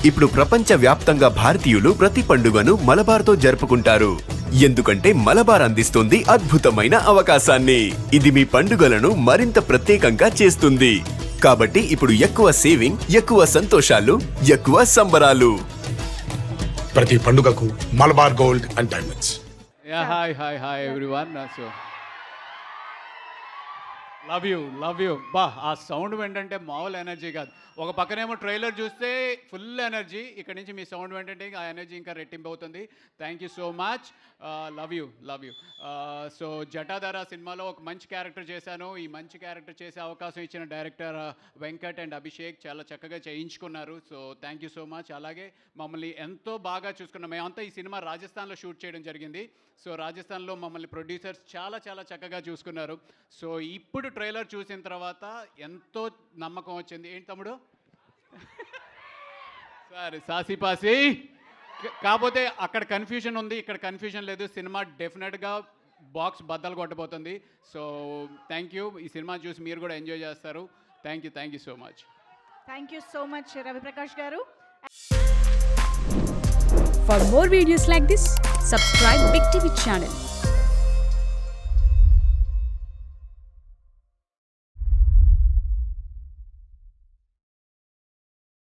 ఇప్పుడు ప్రపంచ వ్యాప్తంగా భారతీయులు ప్రతి పండుగను మలబార్తో జరుపుకుంటారు. ఎందుకంటే మలబార్ అందిస్తుంది అద్భుతమైన అవకాశాన్ని. ఇది మీ పండుగలను మరింత ప్రత్యేకంగా చేస్తుంది. కాబట్టి ఇప్పుడు ఎక్కువ సేవింగ్, ఎక్కువ సంతోషాలు, ఎక్కువ సంబరాలు. ప్రతి పండుగకు Malabar gold and diamonds. Hi everyone. So love you బా, ఆ సౌండ్ ఏంటంటే మామూలు ఎనర్జీ కాదు. ఒక పక్కనేమో ట్రైలర్ చూస్తే ఫుల్ ఎనర్జీ, ఇక్కడ నుంచి మీ సౌండ్ ఏంటంటే ఆ ఎనర్జీ ఇంకా రెట్టింపు అవుతుంది. Thank you so much. Love you. So Jatadhara సినిమాలో ఒక మంచి క్యారెక్టర్ చేశాను. ఈ మంచి క్యారెక్టర్ చేసే అవకాశం ఇచ్చిన డైరెక్టర్ వెంకట్ అండ్ అభిషేక్ చాలా చక్కగా చేయించుకున్నారు. So thank you so much. అలాగే మమ్మల్ని ఎంతో బాగా చూసుకున్నాం. మేమంతా ఈ సినిమా రాజస్థాన్లో షూట్ చేయడం జరిగింది. సో రాజస్థాన్లో మమ్మల్ని ప్రొడ్యూసర్స్ చాలా చక్కగా చూసుకున్నారు. సో ఇప్పుడు ట్రైలర్ చూసిన తర్వాత ఎంతో నమ్మకం వచ్చింది. ఏంటి తమ్ముడు? సరే సాసిపాసి. కాకపోతే అక్కడ కన్ఫ్యూజన్ ఉంది, ఇక్కడ కన్ఫ్యూజన్ లేదు. సినిమా డెఫినెట్గా బాక్స్ బద్దలు కొట్టబోతుంది. So thank you. ఈ సినిమా చూసి మీరు కూడా ఎంజాయ్ చేస్తారు. Thank you so much. Thank you so much Raviprakash గారు. For more videos like this, subscribe Big TV channel.